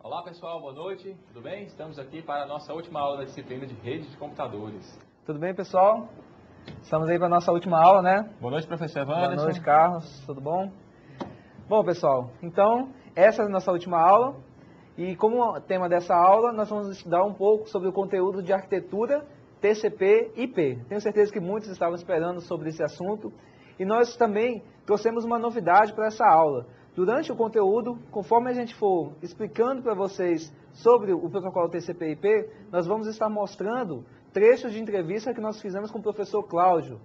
Olá pessoal, boa noite, tudo bem? Estamos aqui para a nossa última aula da disciplina de rede de computadores. Tudo bem, pessoal? Estamos aí para a nossa última aula, né? Boa noite, professor Evanderson. Boa noite, Carlos. Tudo bom? Bom, pessoal, então, essa é a nossa última aula. E como tema dessa aula, nós vamos estudar um pouco sobre o conteúdo de arquitetura TCP/IP. Tenho certeza que muitos estavam esperando sobre esse assunto. E nós também trouxemos uma novidade para essa aula. Durante o conteúdo, conforme a gente for explicando para vocês sobre o protocolo TCP/IP, nós vamos estar mostrando trechos de entrevista que nós fizemos com o professor Cláudio.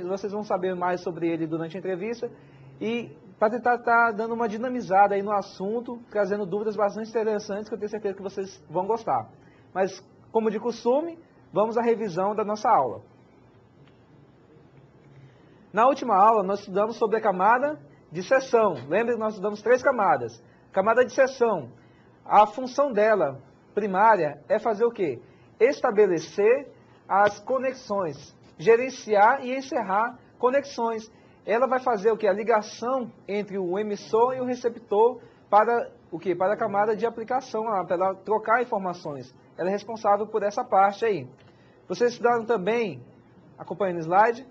Vocês vão saber mais sobre ele durante a entrevista e para tentar estar dando uma dinamizada aí no assunto, trazendo dúvidas bastante interessantes que eu tenho certeza que vocês vão gostar. Mas, como de costume, vamos à revisão da nossa aula. Na última aula, nós estudamos sobre a camada de seção. Lembra que nós estudamos 3 camadas. Camada de seção, a função dela primária é fazer o quê? Estabelecer as conexões, gerenciar e encerrar conexões. Ela vai fazer o quê? A ligação entre o emissor e o receptor para o quê? Para a camada de aplicação, para ela trocar informações. Ela é responsável por essa parte aí. Vocês estudaram também, acompanhando o slide,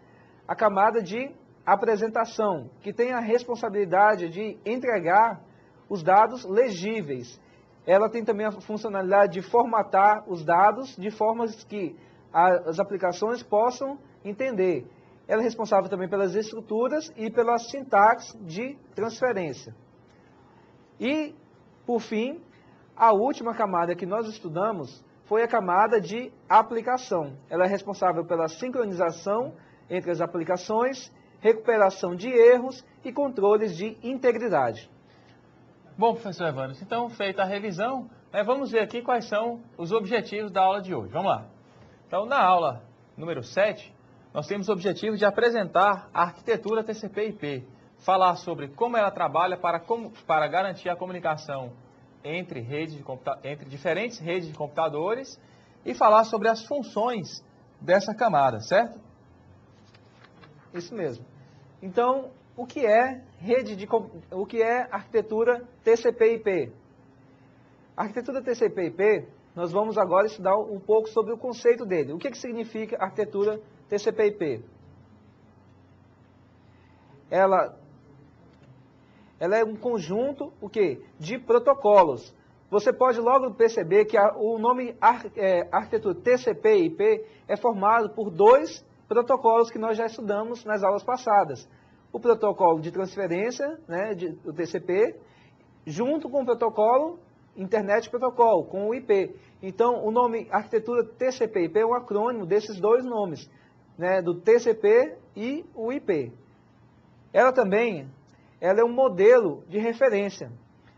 a camada de apresentação, que tem a responsabilidade de entregar os dados legíveis. Ela tem também a funcionalidade de formatar os dados de formas que as aplicações possam entender. Ela é responsável também pelas estruturas e pela sintaxe de transferência. E, por fim, a última camada que nós estudamos foi a camada de aplicação. Ela é responsável pela sincronização entre as aplicações, recuperação de erros e controles de integridade. Bom, professor Evanderson, então, feita a revisão, vamos ver aqui quais são os objetivos da aula de hoje. Vamos lá. Então, na aula número 7, nós temos o objetivo de apresentar a arquitetura TCP/IP, falar sobre como ela trabalha para garantir a comunicação entre diferentes redes de computadores e falar sobre as funções dessa camada, certo? Isso mesmo. Então, o que é arquitetura TCP/IP? A arquitetura TCP/IP, nós vamos agora estudar um pouco sobre o conceito dele. O que significa arquitetura TCP/IP? Ela é um conjunto de protocolos. Você pode logo perceber que o nome arquitetura TCP/IP é formado por 2 protocolos que nós já estudamos nas aulas passadas. O protocolo de transferência, o TCP, junto com o protocolo Internet Protocol, com o IP. Então, o nome arquitetura TCP/IP é um acrônimo desses 2 nomes, do TCP e o IP. Ela é um modelo de referência.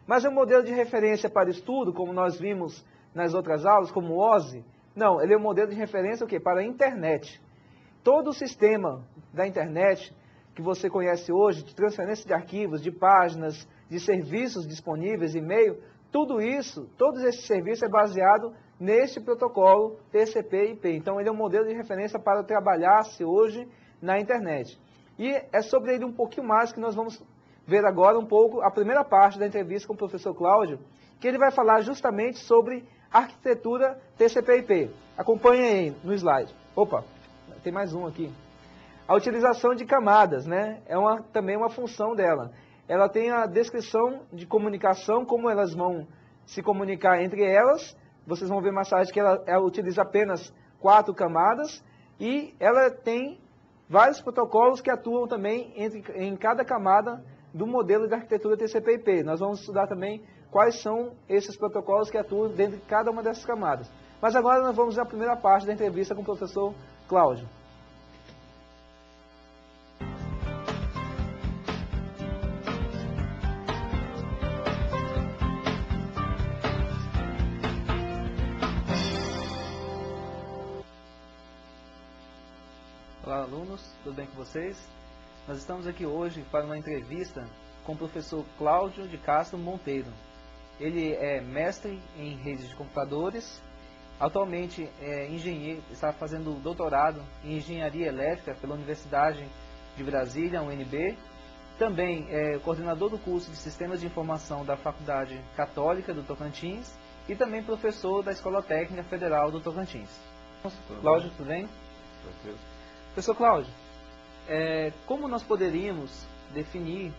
Mas é um modelo de referência para estudo, como nós vimos nas outras aulas, como o OSI? Não, ele é um modelo de referência para a internet. Todo o sistema da internet que você conhece hoje, de transferência de arquivos, de páginas, de serviços disponíveis, e-mail, tudo isso, todos esses serviços é baseado neste protocolo TCP/IP. Então, ele é um modelo de referência para trabalhar-se hoje na internet. E é sobre ele um pouquinho mais que nós vamos ver agora um pouco a primeira parte da entrevista com o professor Cláudio, que ele vai falar justamente sobre arquitetura TCP/IP. Acompanhe aí no slide. Opa, tem mais um aqui. A utilização de camadas, também uma função dela. Ela tem a descrição de comunicação, como elas vão se comunicar entre elas. Vocês vão ver mais tarde que ela utiliza apenas 4 camadas. E ela tem vários protocolos que atuam também em cada camada do modelo de arquitetura TCP/IP. Nós vamos estudar também quais são esses protocolos que atuam dentro de cada uma dessas camadas. Mas agora nós vamos à primeira parte da entrevista com o professor Cláudio. Olá, alunos, tudo bem com vocês? Nós estamos aqui hoje para uma entrevista com o professor Cláudio de Castro Monteiro. Ele é mestre em redes de computadores, atualmente é engenheiro, está fazendo doutorado em engenharia elétrica pela Universidade de Brasília, UNB, Também é coordenador do curso de Sistemas de Informação da Faculdade Católica do Tocantins e também professor da Escola Técnica Federal do Tocantins. Cláudio, tudo bem? Tranquilo. Professor Cláudio, como nós poderíamos definir,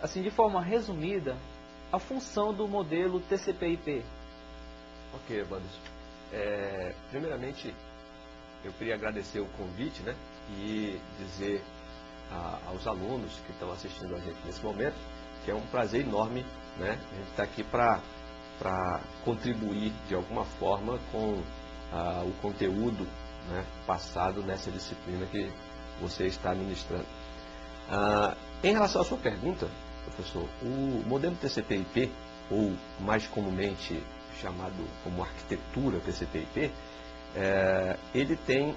assim de forma resumida, a função do modelo TCP/IP? Ok, Wanderson. Primeiramente, eu queria agradecer o convite, né, e dizer aos alunos que estão assistindo a gente nesse momento que é um prazer enorme, né, a gente está aqui para contribuir de alguma forma com o conteúdo, né, passado nessa disciplina que você está ministrando. Em relação à sua pergunta, professor, o modelo TCP/IP, ou mais comumente chamado como arquitetura TCP/IP, ele tem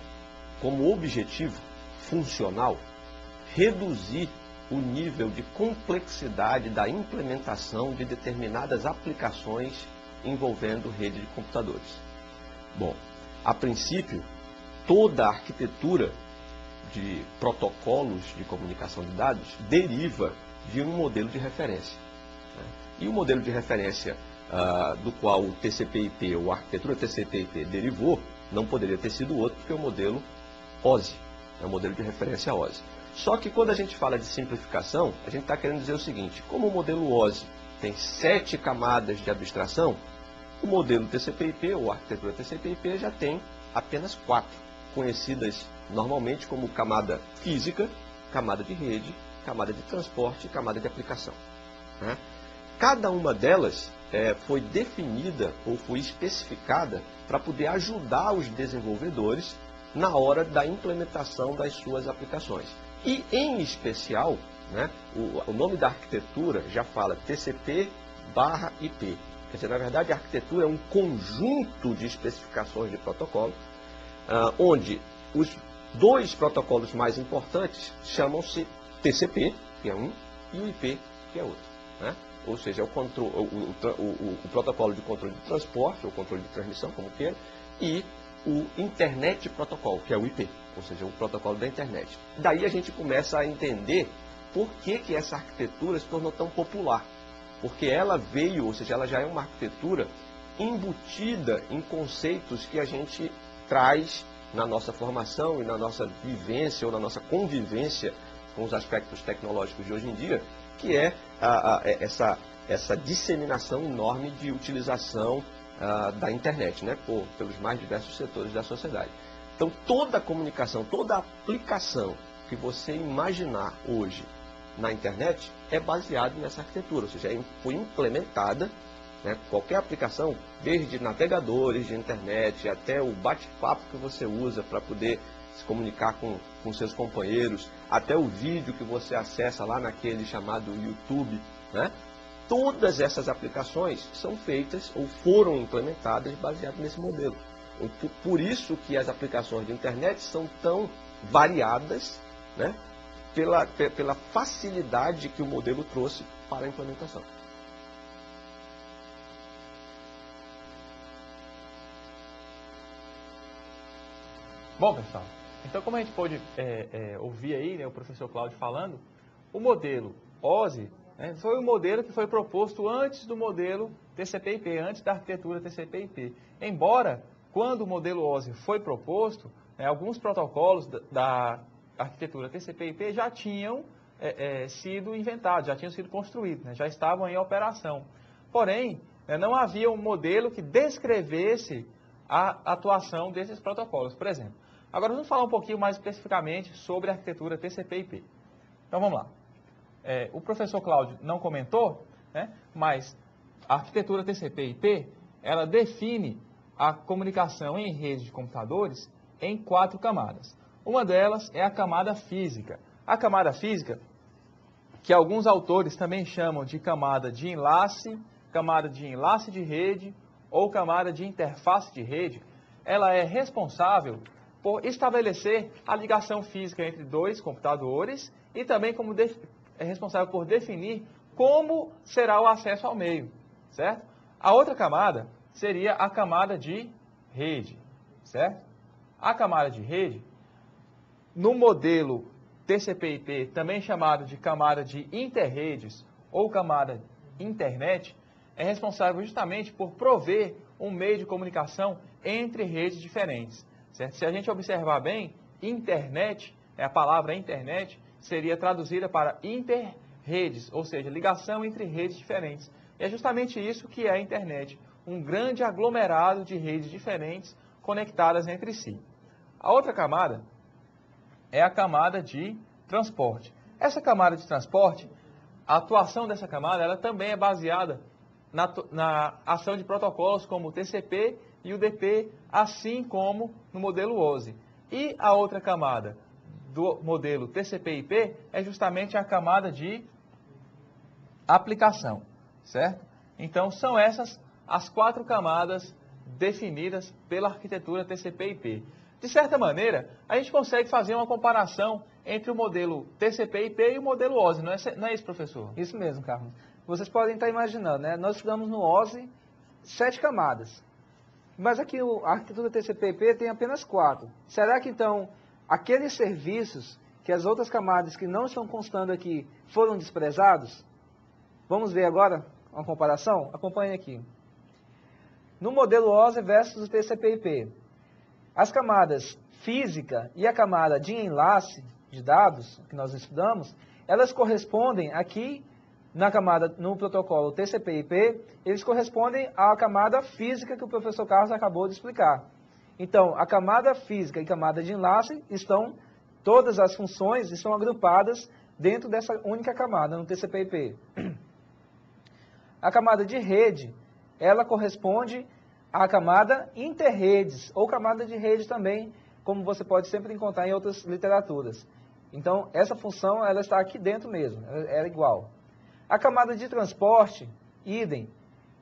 como objetivo funcional reduzir o nível de complexidade da implementação de determinadas aplicações envolvendo rede de computadores. Bom, a princípio, toda a arquitetura de protocolos de comunicação de dados deriva de um modelo de referência. E o modelo de referência do qual o TCP/IP, ou a arquitetura TCP/IP derivou, não poderia ter sido outro que o modelo OSI, o modelo de referência OSI. Só que quando a gente fala de simplificação, a gente está querendo dizer o seguinte: como o modelo OSI tem 7 camadas de abstração, o modelo TCP/IP, ou a arquitetura TCP/IP, já tem apenas 4, conhecidas normalmente como camada física, camada de rede, camada de transporte e camada de aplicação. Cada uma delas foi definida ou foi especificada para poder ajudar os desenvolvedores na hora da implementação das suas aplicações. E, em especial, né, o nome da arquitetura já fala TCP/IP. Quer dizer, na verdade, a arquitetura é um conjunto de especificações de protocolo, onde os 2 protocolos mais importantes chamam-se TCP, que é um, e o IP, que é outro. Né? Ou seja, o protocolo de controle de transporte, ou controle de transmissão, como queira, e o Internet Protocol, que é o IP, ou seja, o protocolo da internet. Daí a gente começa a entender por que essa arquitetura se tornou tão popular. Porque ela veio, ou seja, ela já é uma arquitetura embutida em conceitos que a gente traz na nossa formação e na nossa vivência ou na nossa convivência com os aspectos tecnológicos de hoje em dia, que é essa disseminação enorme de utilização da internet, né, pelos mais diversos setores da sociedade. Então, toda a comunicação, toda a aplicação que você imaginar hoje na internet é baseada nessa arquitetura, ou seja, foi implementada, né, qualquer aplicação, desde navegadores de internet até o bate-papo que você usa para poder se comunicar com seus companheiros, até o vídeo que você acessa lá naquele chamado YouTube, né? Todas essas aplicações são feitas ou foram implementadas baseadas nesse modelo. Por isso que as aplicações de internet são tão variadas, né, pela facilidade que o modelo trouxe para a implementação. Bom, pessoal, então como a gente pôde ouvir aí, né, o professor Cláudio falando, o modelo OSI, né, foi o modelo que foi proposto antes do modelo TCP/IP, antes da arquitetura TCP/IP. Embora, quando o modelo OSI foi proposto, né, alguns protocolos da arquitetura TCP/IP já tinham sido inventados, já tinham sido construídos, né, já estavam em operação. Porém, né, não havia um modelo que descrevesse a atuação desses protocolos, por exemplo. Agora vamos falar um pouquinho mais especificamente sobre a arquitetura TCP/IP. Então vamos lá. O professor Cláudio não comentou, né, mas a arquitetura TCP/IP, ela define a comunicação em rede de computadores em 4 camadas. Uma delas é a camada física. A camada física, que alguns autores também chamam de camada de enlace de rede ou camada de interface de rede, ela é responsável por estabelecer a ligação física entre 2 computadores e também é responsável por definir como será o acesso ao meio, certo? A outra camada seria a camada de rede, certo? A camada de rede, no modelo TCP/IP, também chamado de camada de interredes ou camada internet, é responsável justamente por prover um meio de comunicação entre redes diferentes, certo? Se a gente observar bem, internet, a palavra internet, seria traduzida para interredes, ou seja, ligação entre redes diferentes. E é justamente isso que é a internet, um grande aglomerado de redes diferentes conectadas entre si. A outra camada é a camada de transporte. Essa camada de transporte, a atuação dessa camada, ela também é baseada na ação de protocolos como o TCP e o DP, assim como no modelo OSI. E a outra camada do modelo TCP/IP é justamente a camada de aplicação, certo? Então, são essas as 4 camadas definidas pela arquitetura TCP/IP. De certa maneira, a gente consegue fazer uma comparação entre o modelo TCP/IP e o modelo OSI, não é isso, professor? Isso mesmo, Carlos. Vocês podem estar imaginando, né? Nós estudamos no OSI 7 camadas, mas aqui a arquitetura TCP/IP tem apenas 4. Será que então aqueles serviços que as outras camadas que não estão constando aqui foram desprezados? Vamos ver agora uma comparação? Acompanhe aqui. No modelo OSI versus o TCP/IP, as camadas física e a camada de enlace de dados que nós estudamos, elas correspondem aqui no protocolo TCP/IP, eles correspondem à camada física que o professor Carlos acabou de explicar. Então, a camada física e camada de enlace todas as funções estão agrupadas dentro dessa única camada, no TCP/IP. A camada de rede, ela corresponde à camada interredes, ou camada de rede também, como você pode sempre encontrar em outras literaturas. Então, essa função, ela está aqui dentro mesmo, ela é igual. A camada de transporte, idem.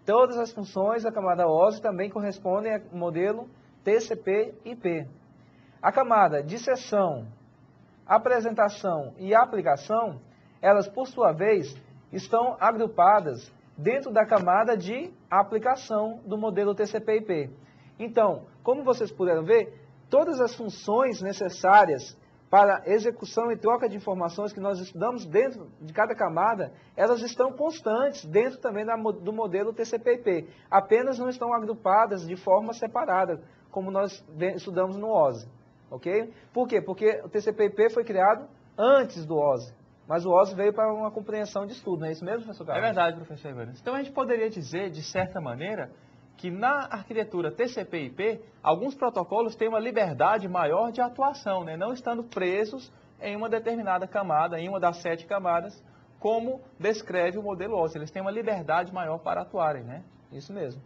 Todas as funções da camada OSI também correspondem ao modelo TCP/IP. A camada de sessão, apresentação e aplicação, elas, por sua vez, estão agrupadas dentro da camada de aplicação do modelo TCP/IP. Então, como vocês puderam ver, todas as funções necessárias para execução e troca de informações que nós estudamos dentro de cada camada, elas estão constantes dentro também do modelo TCP/IP. Apenas não estão agrupadas de forma separada, como nós estudamos no OSI. Ok? Por quê? Porque o TCP/IP foi criado antes do OSI. Mas o OSI veio para uma compreensão de estudo, não é isso mesmo, professor Carlos? É verdade, professor Evandro. Então a gente poderia dizer, de certa maneira, que na arquitetura TCP/IP, alguns protocolos têm uma liberdade maior de atuação, né? Não estando presos em uma determinada camada, em uma das 7 camadas, como descreve o modelo OSI. Eles têm uma liberdade maior para atuarem, né? Isso mesmo.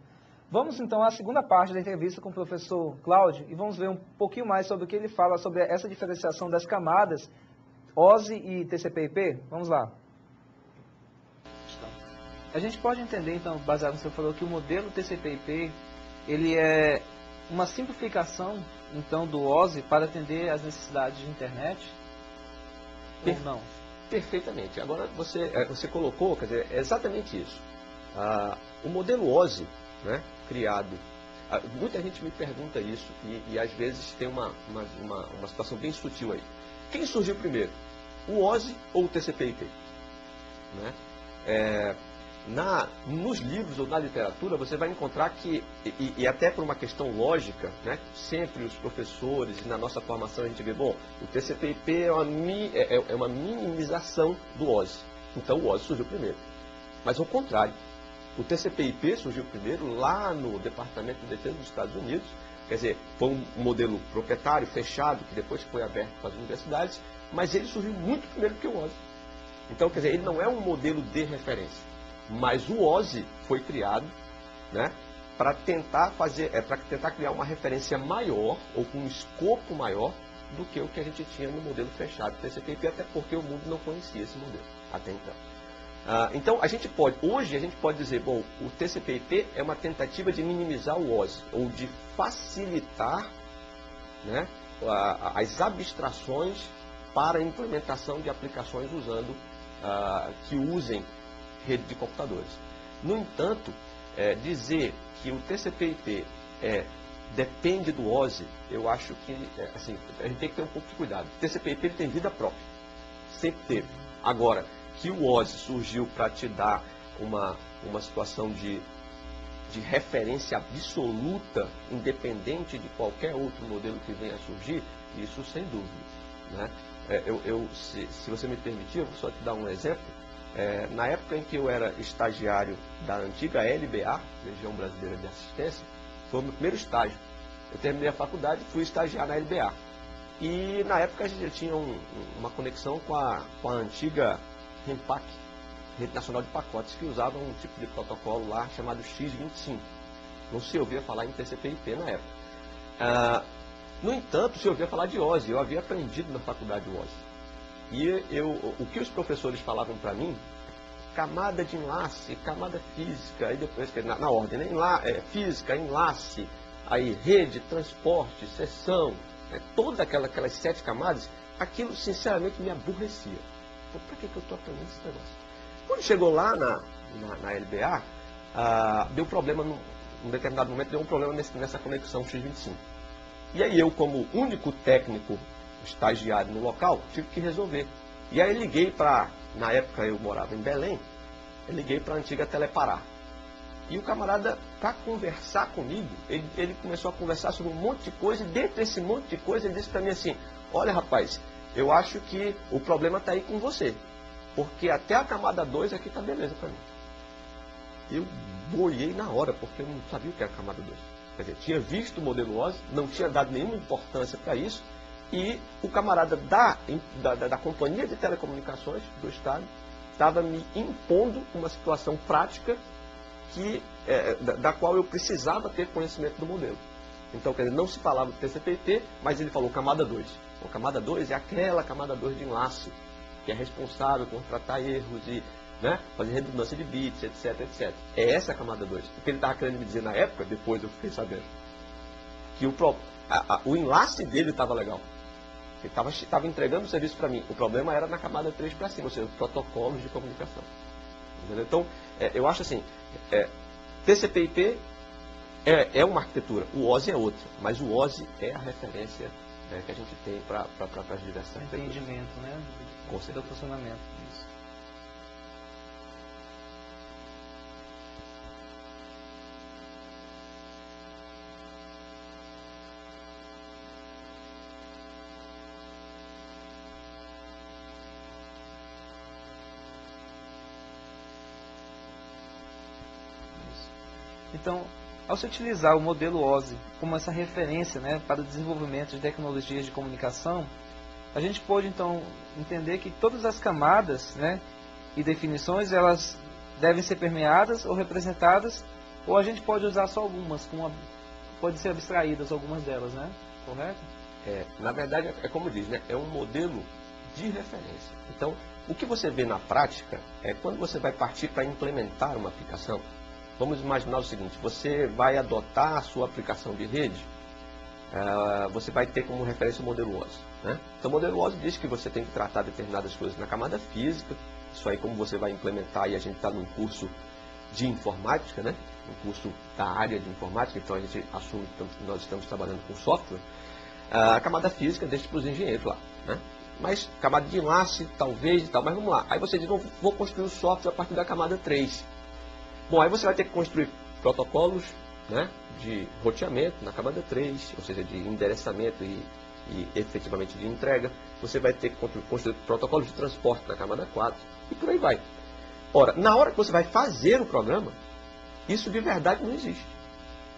Vamos então à segunda parte da entrevista com o professor Cláudio e vamos ver um pouquinho mais sobre o que ele fala sobre essa diferenciação das camadas OSI e TCP/IP. Vamos lá. A gente pode entender, então, baseado no que você falou, que o modelo TCP/IP, ele é uma simplificação, então, do OSI para atender às necessidades de internet? Ou não? Perfeitamente. Agora, você colocou, quer dizer, é exatamente isso. O modelo OSI, né, criado, muita gente me pergunta isso e às vezes tem uma situação bem sutil aí. Quem surgiu primeiro? O OSI ou o TCP/IP? Né? Nos livros ou na literatura, você vai encontrar que, e até por uma questão lógica, né, sempre os professores, e na nossa formação a gente vê, bom, o TCP/IP é uma minimização do OSI. Então o OSI surgiu primeiro. Mas ao contrário, o TCP/IP surgiu primeiro lá no Departamento de Defesa dos Estados Unidos, quer dizer, foi um modelo proprietário, fechado, que depois foi aberto para as universidades, mas ele surgiu muito primeiro que o OSI. Então, quer dizer, ele não é um modelo de referência. Mas o OSI foi criado, né, para tentar criar uma referência maior, ou com um escopo maior, do que o que a gente tinha no modelo fechado do TCP/IP, até porque o mundo não conhecia esse modelo até então. Então, hoje a gente pode dizer, bom, o TCP/IP é uma tentativa de minimizar o OSI, ou de facilitar, né, as abstrações para a implementação de aplicações que usem rede de computadores. No entanto, dizer que o TCP/IP depende do OSI, eu acho que assim, a gente tem que ter um pouco de cuidado. O TCP/IP tem vida própria. sempre teve. Agora, que o OSI surgiu para te dar uma situação de referência absoluta, independente de qualquer outro modelo que venha a surgir, isso sem dúvida. Né? Se você me permitir, eu vou só te dar um exemplo. Na época em que eu era estagiário da antiga LBA, Legião Brasileira de Assistência, foi o meu primeiro estágio. Eu terminei a faculdade e fui estagiar na LBA. E na época a gente já tinha uma conexão com a antiga RENPAC, Rede Nacional de Pacotes, que usava um tipo de protocolo lá chamado X25. Não se ouvia falar em TCP/IP na época. No entanto, se ouvia falar de OSI. Eu havia aprendido na faculdade o OSI. E o que os professores falavam para mim, camada de enlace, camada física, aí depois, na ordem, né? Física, enlace, aí rede, transporte, seção, né? Todas aquelas 7 camadas, aquilo sinceramente me aborrecia. Então, para que eu estou aprendendo esse negócio? Quando chegou lá na LBA, deu problema, num determinado momento, deu um problema nessa conexão X25. E aí eu, como único técnico estagiário no local, tive que resolver. E aí liguei para, na época eu morava em Belém, eu liguei para a antiga Telepará. E o camarada, para conversar comigo, ele começou a conversar sobre um monte de coisa, e dentro desse monte de coisa ele disse para mim assim, olha rapaz, eu acho que o problema está aí com você, porque até a camada 2 aqui está beleza para mim. Eu boiei na hora, porque eu não sabia o que era a camada 2. Quer dizer, tinha visto o modelo OSI, não tinha dado nenhuma importância para isso, e o camarada da Companhia de Telecomunicações do Estado estava me impondo uma situação prática da qual eu precisava ter conhecimento do modelo. Então, quer dizer, não se falava do TCP/IP, mas ele falou camada 2. O camada 2 é aquela camada 2 de enlace, que é responsável por tratar erros e, né, fazer redundância de bits, etc, etc. É essa a camada 2. O que ele estava querendo me dizer na época, depois eu fiquei sabendo, que o enlace dele estava legal. Ele estava entregando o serviço para mim. O problema era na camada 3 para cima, ou seja, protocolos de comunicação. Entendeu? Então, eu acho assim, TCP/IP é uma arquitetura, o OSI é outra, mas o OSI é a referência que a gente tem para as diversas arquiteturas. Entendimento, né? Com certeza. Do funcionamento. Isso. Então, ao se utilizar o modelo OSI como essa referência, né, para o desenvolvimento de tecnologias de comunicação, a gente pode então entender que todas as camadas, né, e definições, elas devem ser permeadas ou representadas, ou a gente pode usar só algumas, pode ser abstraídas algumas delas, né? Correto? Na verdade, como diz, né, é um modelo de referência. Então, o que você vê na prática é quando você vai partir para implementar uma aplicação. Vamos imaginar o seguinte, você vai adotar a sua aplicação de rede, você vai ter como referência o modelo OSI. Né? Então o modelo OSI diz que você tem que tratar determinadas coisas na camada física, isso aí como você vai implementar, e a gente está num curso de informática, né? Um curso da área de informática, então a gente assume que nós estamos trabalhando com software. A camada física deixa para os engenheiros lá. Né? Mas camada de enlace, talvez e tal, mas vamos lá. Aí você diz, vou construir o software a partir da camada 3. Bom, aí você vai ter que construir protocolos, né, de roteamento na camada 3, ou seja, de endereçamento e efetivamente de entrega. Você vai ter que construir protocolos de transporte na camada 4 e por aí vai. Ora, na hora que você vai fazer o programa, isso de verdade não existe.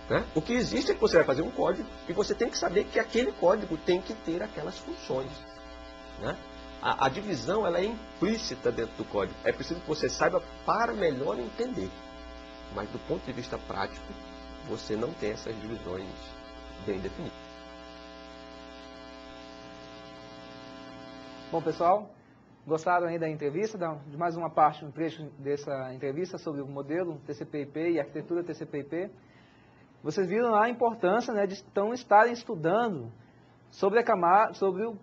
Né? O que existe é que você vai fazer um código e você tem que saber que aquele código tem que ter aquelas funções. Né? A divisão ela é implícita dentro do código. É preciso que você saiba para melhor entender. Mas do ponto de vista prático, você não tem essas divisões bem definidas. Bom, pessoal, gostaram aí da entrevista, de mais uma parte, um trecho dessa entrevista sobre o modelo TCP/IP e a arquitetura TCP/IP. Vocês viram lá a importância, né, de estarem estudando sobre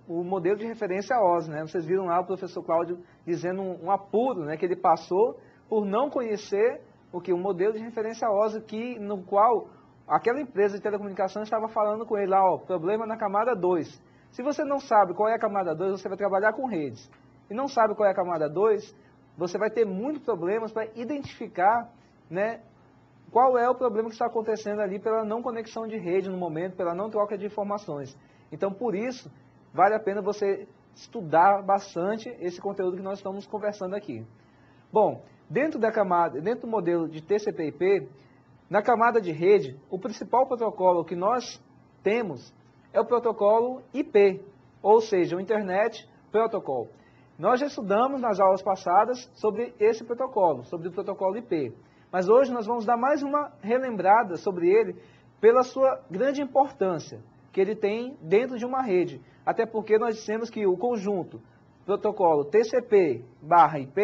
o modelo de referência OSI. Né? Vocês viram lá o professor Cláudio dizendo um apuro, né, que ele passou por não conhecer o modelo de referência OSI, no qual aquela empresa de telecomunicação estava falando com ele lá, ó, problema na camada 2. Se você não sabe qual é a camada 2, você vai trabalhar com redes. e não sabe qual é a camada 2, você vai ter muitos problemas para identificar, né, qual é o problema que está acontecendo ali pela não conexão de rede no momento, pela não troca de informações. Então, por isso, vale a pena você estudar bastante esse conteúdo que nós estamos conversando aqui. Bom, dentro do modelo de TCP/IP, na camada de rede, o principal protocolo que nós temos é o protocolo IP, ou seja, o Internet Protocol. Nós já estudamos nas aulas passadas sobre esse protocolo, sobre o protocolo IP. Mas hoje nós vamos dar mais uma relembrada sobre ele pela sua grande importância que ele tem dentro de uma rede. Até porque nós dissemos que o conjunto protocolo TCP/IP,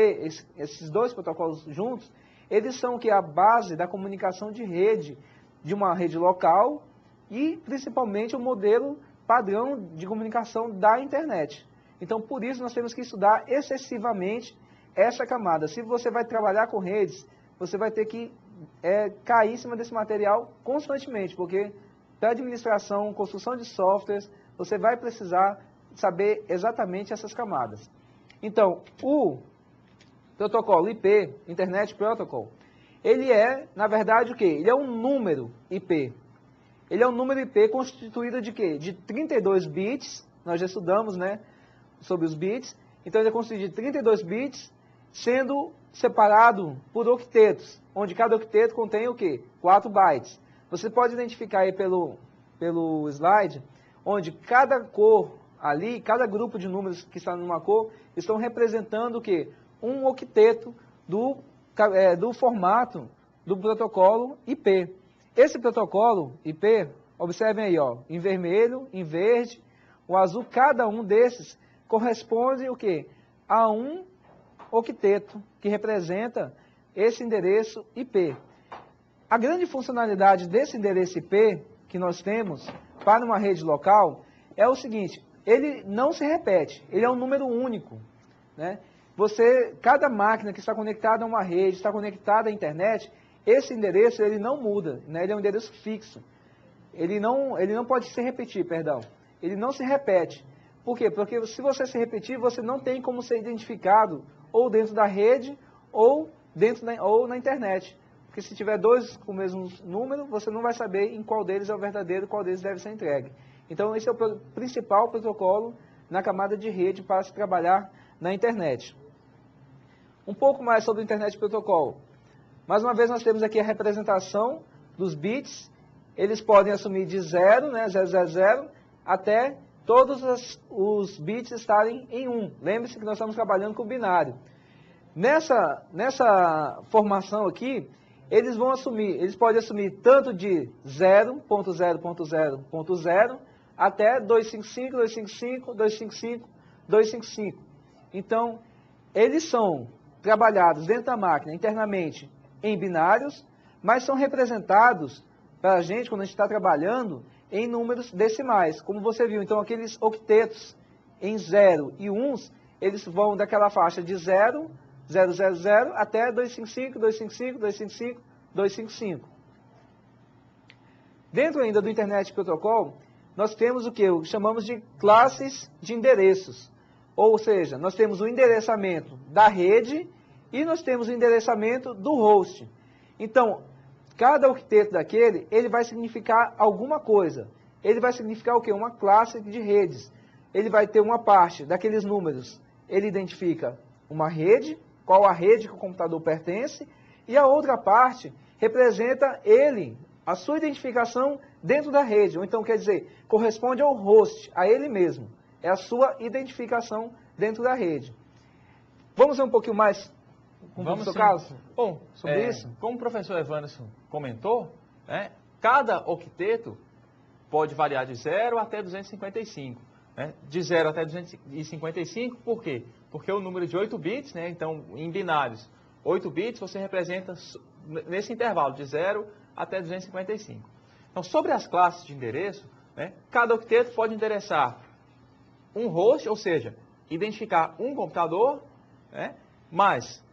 esses dois protocolos juntos, eles são que a base da comunicação de rede, de uma rede local e principalmente o modelo padrão de comunicação da internet. Então, por isso, nós temos que estudar excessivamente essa camada. Se você vai trabalhar com redes, você vai ter que cair em cima desse material constantemente, porque para administração, construção de softwares, você vai precisar saber exatamente essas camadas. Então, o protocolo IP, Internet Protocol, ele é, na verdade, o quê? Ele é um número IP. Ele é um número IP constituído de quê? De 32 bits, nós já estudamos, né, sobre os bits. Então, ele é constituído de 32 bits, sendo separado por octetos, onde cada octeto contém o quê? 4 bytes. Você pode identificar aí pelo slide, onde cada cor ali, cada grupo de números que está numa cor, estão representando o quê? Um octeto do formato do protocolo IP. Esse protocolo IP, observem aí, ó, em vermelho, em verde, o azul, cada um desses corresponde o quê? A um octeto, que representa esse endereço IP. A grande funcionalidade desse endereço IP que nós temos para uma rede local é o seguinte: ele não se repete, ele é um número único, né? Cada máquina que está conectada a uma rede, está conectada à internet, esse endereço ele não muda, né? Ele é um endereço fixo. Ele não pode se repetir, perdão. Ele não se repete. Por quê? Porque se você se repetir, você não tem como ser identificado ou dentro da rede ou na internet. Porque se tiver dois com o mesmo número, você não vai saber em qual deles é o verdadeiro e qual deles deve ser entregue. Então, esse é o principal protocolo na camada de rede para se trabalhar na internet. Um pouco mais sobre o Internet Protocol. Mais uma vez, nós temos aqui a representação dos bits. Eles podem assumir de 0, né, 000, até todos os bits estarem em 1. Lembre-se que nós estamos trabalhando com binário. Nessa formação aqui, eles podem assumir tanto de 0.0.0.0 até 255, 255, 255, 255. Então, eles são trabalhados dentro da máquina internamente em binários, mas são representados para a gente, quando a gente está trabalhando, em números decimais. Como você viu, então, aqueles octetos em 0 e 1s, eles vão daquela faixa de 0, 000, até 255, 255, 255, 255. Dentro ainda do Internet Protocol, nós temos o que chamamos de classes de endereços. Ou seja, nós temos o endereçamento da rede e nós temos o endereçamento do host. Então, cada octeto daquele, ele vai significar alguma coisa. Ele vai significar o quê? Uma classe de redes. Ele vai ter uma parte daqueles números. Ele identifica uma rede, qual a rede que o computador pertence, e a outra parte representa a sua identificação dentro da rede. Ou então, quer dizer, corresponde ao host, a ele mesmo. É a sua identificação dentro da rede. Vamos ver um pouquinho mais com o professor Carlos? Bom, sobre isso? Como o professor Evanderson comentou, né, cada octeto pode variar de 0 até 255. Né? De 0 até 255, por quê? Porque o número de 8 bits, né, então em binários, 8 bits você representa nesse intervalo de 0 até 255. Então, sobre as classes de endereço, né, cada octeto pode endereçar um host, ou seja, identificar um computador, né, mas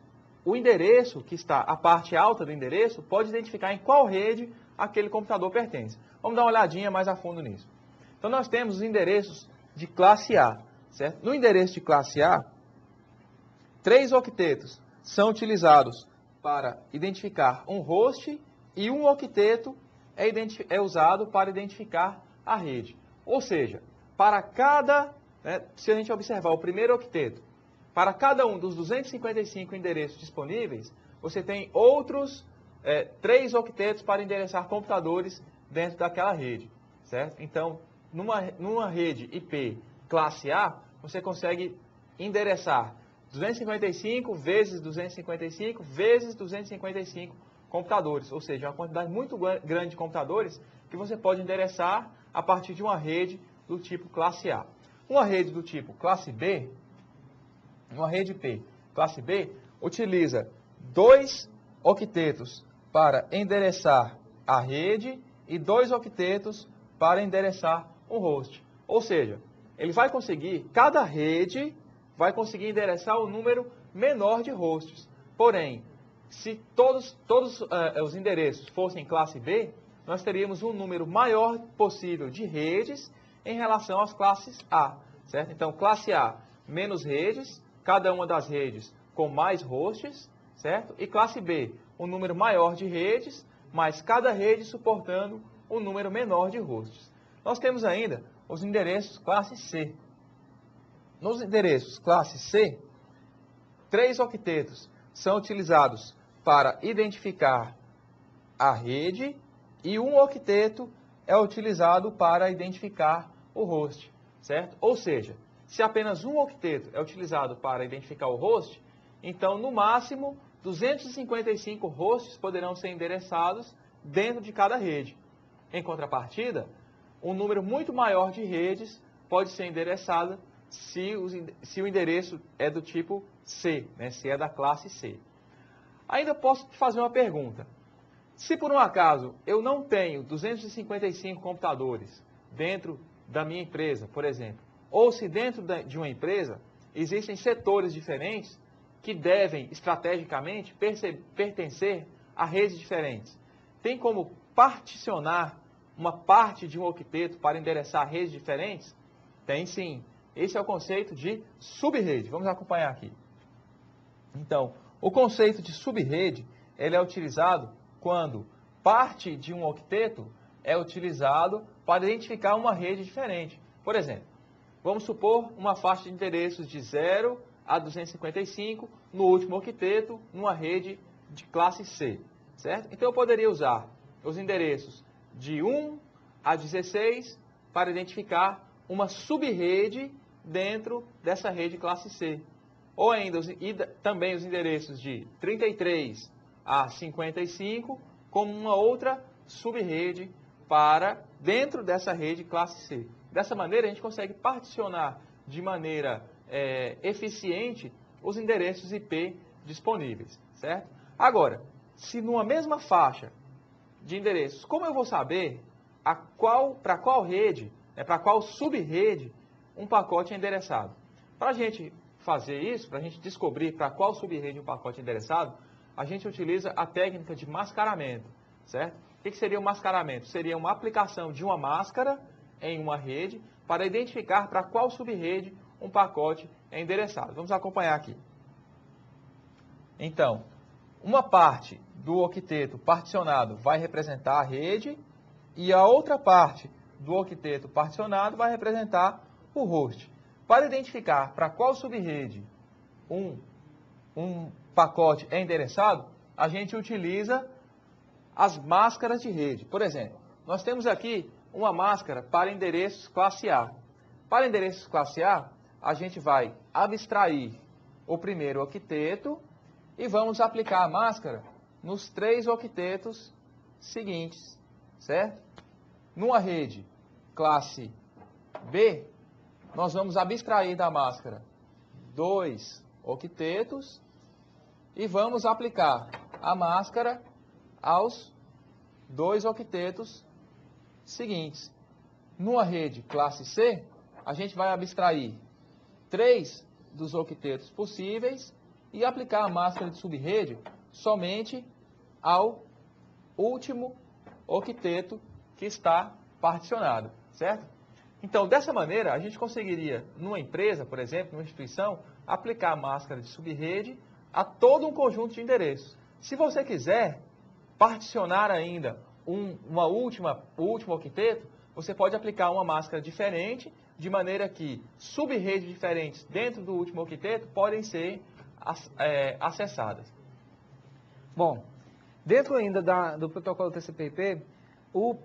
o endereço que está, a parte alta do endereço, pode identificar em qual rede aquele computador pertence. Vamos dar uma olhadinha mais a fundo nisso. Então, nós temos os endereços de classe A, certo? No endereço de classe A, 3 octetos são utilizados para identificar um host e um octeto é usado para identificar a rede. Ou seja, para cada, se a gente observar o primeiro octeto, para cada um dos 255 endereços disponíveis, você tem outros 3 octetos para endereçar computadores dentro daquela rede, certo? Então, numa rede IP classe A, você consegue endereçar 255 vezes 255 vezes 255 computadores, ou seja, uma quantidade muito grande de computadores que você pode endereçar a partir de uma rede do tipo classe A. Uma rede do tipo classe B, uma rede IP classe B, utiliza 2 octetos para endereçar a rede e 2 octetos para endereçar um host. Ou seja, ele vai conseguir, cada rede vai conseguir endereçar o número menor de hosts. Porém, se todos os endereços fossem classe B, nós teríamos um número maior possível de redes em relação às classes A, certo? Então, classe A, menos redes, cada uma das redes com mais hosts, certo? E classe B, um número maior de redes, mas cada rede suportando um número menor de hosts. Nós temos ainda os endereços classe C. Nos endereços classe C, 3 octetos são utilizados para identificar a rede e um octeto é utilizado para identificar o host, certo? Ou seja, se apenas um octeto é utilizado para identificar o host, então, no máximo, 255 hosts poderão ser endereçados dentro de cada rede. Em contrapartida, um número muito maior de redes pode ser endereçada se o endereço é do tipo C, se é da classe C. Ainda posso te fazer uma pergunta. Se por um acaso eu não tenho 255 computadores dentro da minha empresa, por exemplo, ou se dentro de uma empresa existem setores diferentes que devem estrategicamente pertencer a redes diferentes, tem como particionar uma parte de um octeto para endereçar redes diferentes? Tem sim. Esse é o conceito de subrede. Vamos acompanhar aqui. Então, o conceito de subrede, ele é utilizado quando parte de um octeto é utilizado para identificar uma rede diferente. Por exemplo, vamos supor uma faixa de endereços de 0 a 255 no último octeto, numa rede de classe C, certo? Então, eu poderia usar os endereços de 1 a 16 para identificar uma subrede dentro dessa rede classe C. Ou ainda, também os endereços de 33 a 55 como uma outra subrede para dentro dessa rede classe C. Dessa maneira, a gente consegue particionar de maneira eficiente os endereços IP disponíveis, certo? Agora, se numa mesma faixa de endereços, como eu vou saber para qual rede, para qual subrede um pacote é endereçado? Para a gente fazer isso, para a gente descobrir para qual subrede um pacote é endereçado, a gente utiliza a técnica de mascaramento, certo? O que seria o mascaramento? Seria uma aplicação de uma máscara em uma rede para identificar para qual subrede um pacote é endereçado. Vamos acompanhar aqui. Então, uma parte do octeto particionado vai representar a rede e a outra parte do octeto particionado vai representar o host. Para identificar para qual subrede um pacote é endereçado, a gente utiliza as máscaras de rede. Por exemplo, nós temos aqui uma máscara para endereços classe A. Para endereços classe A, a gente vai abstrair o primeiro octeto e vamos aplicar a máscara nos 3 octetos seguintes, certo? Numa rede classe B, nós vamos abstrair da máscara 2 octetos e vamos aplicar a máscara aos 2 octetos seguintes. Numa rede classe C, a gente vai abstrair 3 dos octetos possíveis e aplicar a máscara de subrede somente ao último octeto que está particionado, certo? Então, dessa maneira, a gente conseguiria, numa empresa, por exemplo, numa instituição, aplicar a máscara de subrede a todo um conjunto de endereços. Se você quiser particionar ainda o último octeto, você pode aplicar uma máscara diferente, de maneira que subredes diferentes dentro do último octeto podem ser acessadas. Bom, dentro ainda do protocolo TCP/IP, o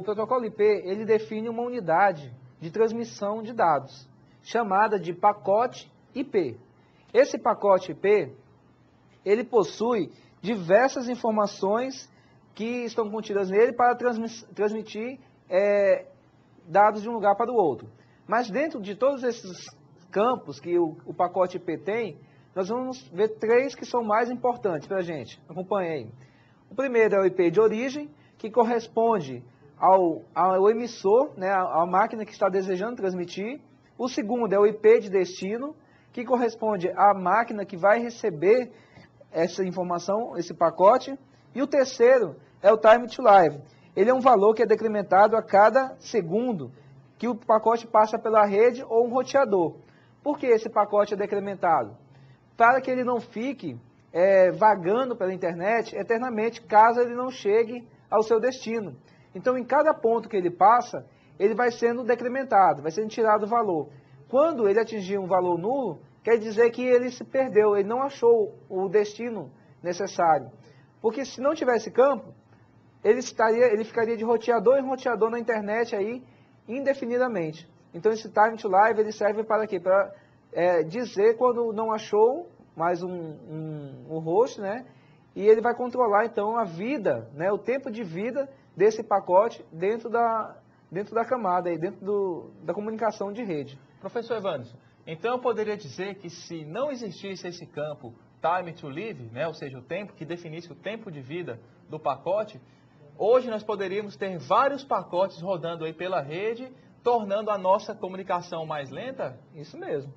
protocolo IP ele define uma unidade de transmissão de dados, chamada de pacote IP. Esse pacote IP, ele possui diversas informações que estão contidas nele para transmitir dados de um lugar para o outro. Mas dentro de todos esses campos que o pacote IP tem, nós vamos ver 3 que são mais importantes para a gente. Acompanhe aí. O primeiro é o IP de origem, que corresponde ao emissor, né, à máquina que está desejando transmitir. O segundo é o IP de destino, que corresponde à máquina que vai receber essa informação, esse pacote. E o terceiro é o time to live. Ele é um valor que é decrementado a cada segundo que o pacote passa pela rede ou um roteador. Por que esse pacote é decrementado? Para que ele não fique vagando pela internet eternamente, caso ele não chegue ao seu destino. Então, em cada ponto que ele passa, ele vai sendo decrementado, vai sendo tirado o valor. Quando ele atingir um valor nulo, quer dizer que ele se perdeu, ele não achou o destino necessário. Porque se não tivesse campo, ele ficaria de roteador em roteador na internet aí indefinidamente. Então esse time to live ele serve para quê? Para dizer quando não achou mais um host, né? E ele vai controlar então a vida, né? O tempo de vida desse pacote dentro da camada, aí, dentro da comunicação de rede. Professor Evandro, então eu poderia dizer que se não existisse esse campo time to live, né? Ou seja, o tempo que definisse o tempo de vida do pacote, hoje nós poderíamos ter vários pacotes rodando aí pela rede, tornando a nossa comunicação mais lenta? Isso mesmo.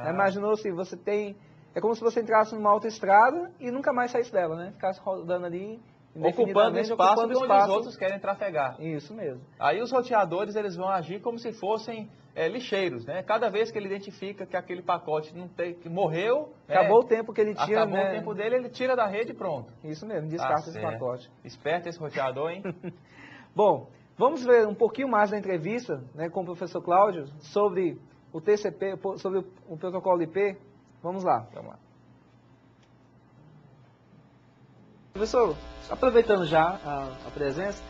Imaginou se você tem... É como se você entrasse numa autoestrada e nunca mais saísse dela, né? Ficasse rodando ali... Ocupando espaço onde os outros querem trafegar. Isso mesmo. Aí os roteadores eles vão agir como se fossem lixeiros, né? Cada vez que ele identifica que aquele pacote que morreu... Acabou o tempo que ele tinha, acabou o tempo dele, ele tira da rede e pronto. Isso mesmo, descarta esse pacote. Esperto esse roteador, hein? Bom, vamos ver um pouquinho mais da entrevista, né, com o professor Cláudio sobre o TCP, sobre o protocolo IP. Vamos lá. Vamos lá. Professor, aproveitando já a presença,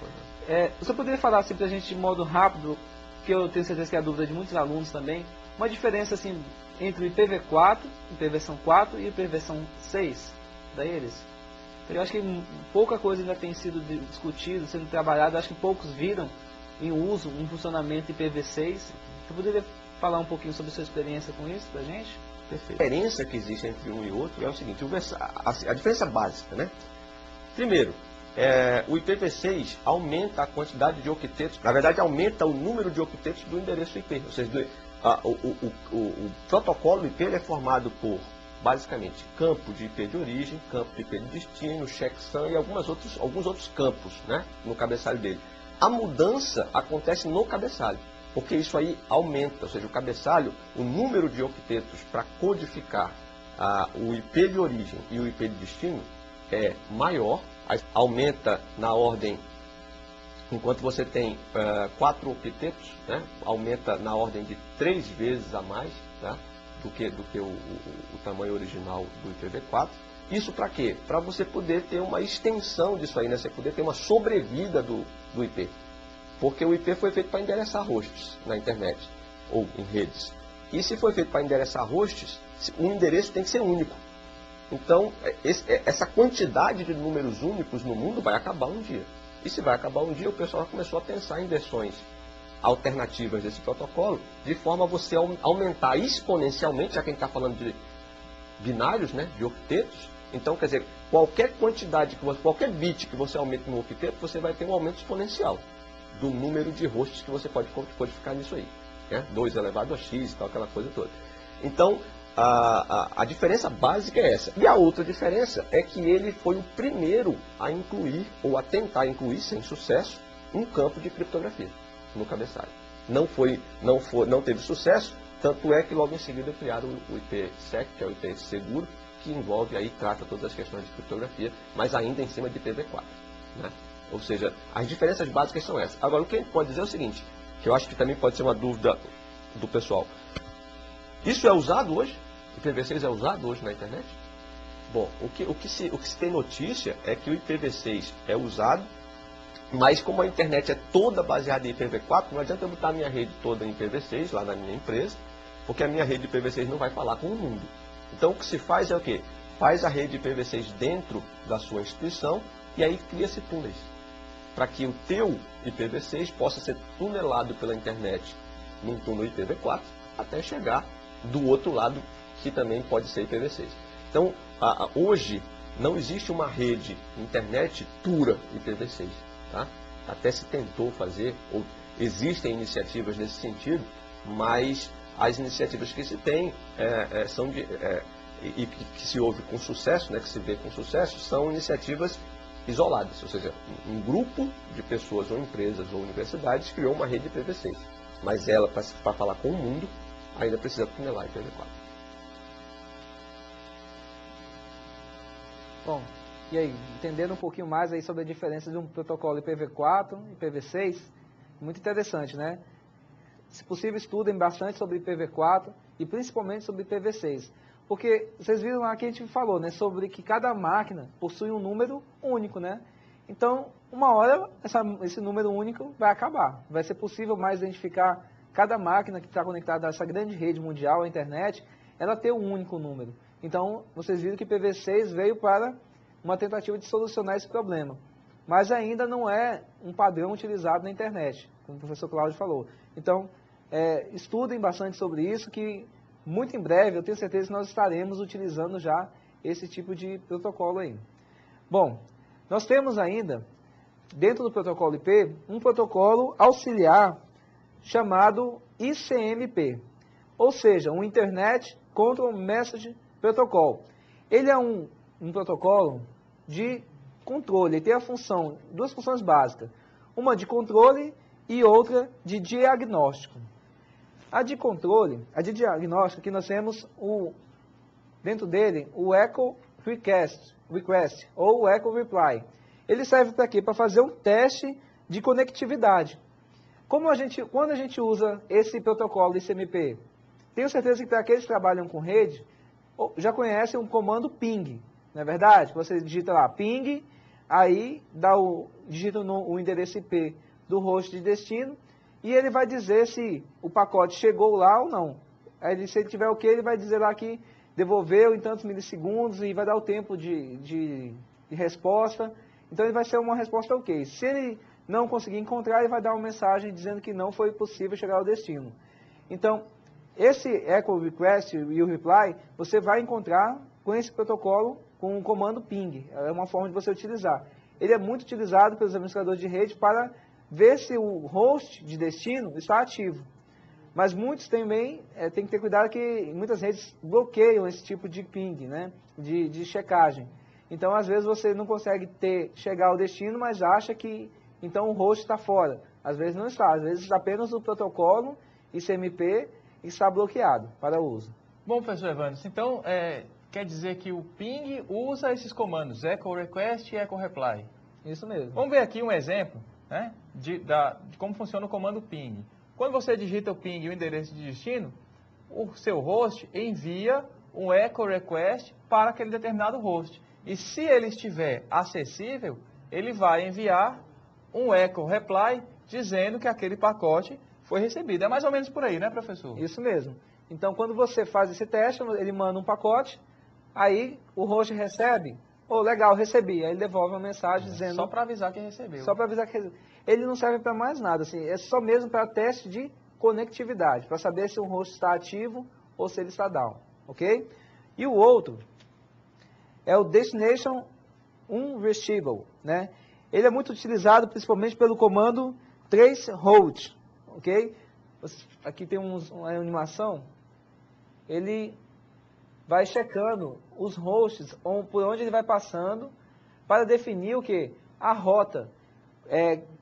você poderia falar assim para a gente de modo rápido, que eu tenho certeza que é a dúvida de muitos alunos também, uma diferença assim entre o IPv4, IP versão 4 e IP versão 6 da eles? Eu acho que pouca coisa ainda tem sido discutido, sendo trabalhado, acho que poucos viram em uso um funcionamento IPv6. Você poderia falar um pouquinho sobre a sua experiência com isso para a gente? Perfeito. A diferença que existe entre um e outro é o seguinte, a diferença básica, né? Primeiro, o IPv6 aumenta a quantidade de octetos, na verdade aumenta o número de octetos do endereço IP, ou seja, o protocolo IP ele é formado por, basicamente, campo de IP de origem, campo de IP de destino, checksum e alguns outros campos, né, no cabeçalho dele. A mudança acontece no cabeçalho, porque isso aí aumenta, ou seja, o cabeçalho, o número de octetos para codificar o IP de origem e o IP de destino é maior, aumenta na ordem, enquanto você tem 4 octetos, né, aumenta na ordem de 3 vezes a mais, tá, do que o tamanho original do IPv4. Isso para quê? Para você poder ter uma extensão disso aí, né, você poder ter uma sobrevida do IP. Porque o IP foi feito para endereçar hosts na internet ou em redes. E se foi feito para endereçar hosts, o endereço tem que ser único. Então, essa quantidade de números únicos no mundo vai acabar um dia. E se vai acabar um dia, o pessoal começou a pensar em versões alternativas desse protocolo, de forma a você aumentar exponencialmente, já que a gente está falando de binários, né, de octetos. Então, quer dizer, qualquer quantidade, qualquer bit que você aumente no octeto, você vai ter um aumento exponencial do número de hosts que você pode codificar nisso aí. Né? 2 elevado a x e tal, aquela coisa toda. Então, a diferença básica é essa. E a outra diferença é que ele foi o primeiro a incluir, ou a tentar incluir, sem sucesso, um campo de criptografia no cabeçalho. Não teve sucesso, Tanto é que logo em seguida criaram o IPsec, que é o IP seguro, que envolve aí, trata todas as questões de criptografia, mas ainda em cima de IPv4. Né? Ou seja, as diferenças básicas são essas. Agora, o que a gente pode dizer é o seguinte, que eu acho que também pode ser uma dúvida do pessoal. Isso é usado hoje? O IPv6 é usado hoje na internet? Bom, o que se tem notícia é que o IPv6 é usado, mas como a internet é toda baseada em IPv4, não adianta eu botar a minha rede toda em IPv6 lá na minha empresa, porque a minha rede IPv6 não vai falar com o mundo. Então o que se faz é o quê? Faz a rede IPv6 dentro da sua instituição e aí cria-se túneis, para que o teu IPv6 possa ser tunelado pela internet num túnel IPv4 até chegar do outro lado, que também pode ser IPv6. Então, hoje não existe uma rede internet pura IPv6. Tá? Até se tentou fazer, ou existem iniciativas nesse sentido, mas as iniciativas que se tem são e que se ouve com sucesso, né, que se vê com sucesso, são iniciativas isoladas, ou seja, um grupo de pessoas ou empresas ou universidades criou uma rede IPv6, mas ela, para falar com o mundo, ainda precisa tunelar IPv4. Bom, e aí, entendendo um pouquinho mais aí sobre a diferença de um protocolo IPv4 e IPv6, muito interessante, né? Se possível, estudem bastante sobre IPv4 e principalmente sobre IPv6. Porque vocês viram lá que a gente falou, né? Sobre que cada máquina possui um número único, né? Então, uma hora, esse número único vai acabar. Vai ser possível mais identificar cada máquina que está conectada a essa grande rede mundial, a internet, ela ter um único número. Então, vocês viram que IPv6 veio para uma tentativa de solucionar esse problema. Mas ainda não é um padrão utilizado na internet, como o professor Cláudio falou. Então, estudem bastante sobre isso, que muito em breve eu tenho certeza que nós estaremos utilizando já esse tipo de protocolo aí. Bom, nós temos ainda, dentro do protocolo IP, um protocolo auxiliar chamado ICMP, ou seja, um Internet Control Message Protocol. Ele é um protocolo de controle, ele tem duas funções básicas, uma de controle e outra de diagnóstico. A de controle, a de diagnóstico, aqui nós temos dentro dele o Echo Request ou o Echo Reply. Ele serve para quê? Para fazer um teste de conectividade. Quando a gente usa esse protocolo ICMP, tenho certeza que para aqueles que trabalham com rede, já conhecem o comando ping, não é verdade? Você digita lá ping, aí digita o endereço IP do host de destino e ele vai dizer se o pacote chegou lá ou não. Aí, se ele tiver ok, ele vai dizer lá que devolveu em tantos milissegundos e vai dar o tempo de resposta. Então ele vai ser uma resposta ok. Se ele não conseguir encontrar, ele vai dar uma mensagem dizendo que não foi possível chegar ao destino. Então, esse Echo Request e o Reply, você vai encontrar com esse protocolo, com o comando ping. É uma forma de você utilizar. Ele é muito utilizado pelos administradores de rede para ver se o host de destino está ativo. Mas muitos também têm que ter cuidado que muitas redes bloqueiam esse tipo de ping, né? de checagem. Então, às vezes, você não consegue chegar ao destino, mas acha que então o host está fora. Às vezes não está. Às vezes apenas o protocolo ICMP está bloqueado para uso. Bom, professor Evandro, então quer dizer que o ping usa esses comandos, Echo Request e Echo Reply. Isso mesmo. Vamos ver aqui um exemplo, né, de como funciona o comando ping. Quando você digita o ping e o endereço de destino, o seu host envia um Echo Request para aquele determinado host. E se ele estiver acessível, ele vai enviar um Echo Reply dizendo que aquele pacote foi recebido. É mais ou menos por aí, né, professor? Isso mesmo. Então, quando você faz esse teste, ele manda um pacote, aí o host recebe, legal, recebi. Aí ele devolve uma mensagem dizendo... Só para avisar que recebeu. Só para avisar que recebeu. Ele não serve para mais nada, assim, é só mesmo para teste de conectividade, para saber se o host está ativo ou se ele está down, ok? E o outro é o Destination Unreachable, né? Ele é muito utilizado principalmente pelo comando traceroute, ok? Aqui tem uma animação. Ele vai checando os hosts por onde ele vai passando para definir o quê? A rota,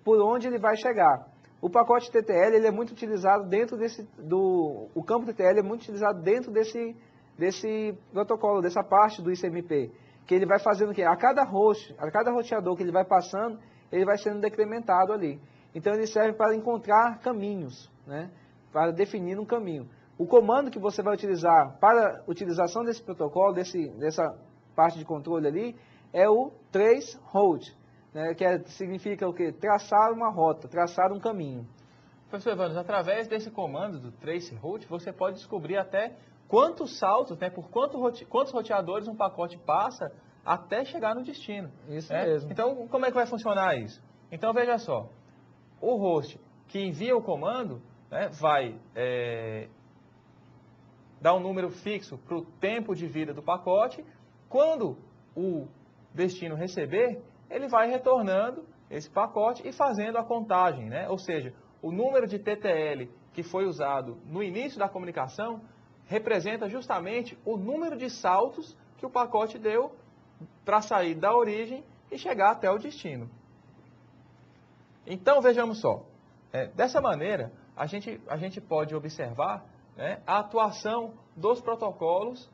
por onde ele vai chegar. O pacote TTL ele é muito utilizado dentro o campo TTL é muito utilizado dentro desse protocolo, dessa parte do ICMP, que ele vai fazendo o quê? A cada roteador que ele vai passando, ele vai sendo decrementado ali. Então ele serve para encontrar caminhos, né? Para definir um caminho. O comando que você vai utilizar para a utilização desse protocolo, dessa parte de controle ali, é o traceroute, né? Significa o quê? Traçar uma rota, traçar um caminho. Professor Evandro, através desse comando do traceroute, você pode descobrir até quantos saltos, né, por quantos roteadores um pacote passa até chegar no destino. Isso né? mesmo. Então, como é que vai funcionar isso? Então, veja só, o host que envia o comando, né, vai dar um número fixo para o tempo de vida do pacote. Quando o destino receber, ele vai retornando esse pacote e fazendo a contagem, né? Ou seja, o número de TTL que foi usado no início da comunicação representa justamente o número de saltos que o pacote deu para sair da origem e chegar até o destino. Então, vejamos só. Dessa maneira, a gente pode observar, né, a atuação dos protocolos,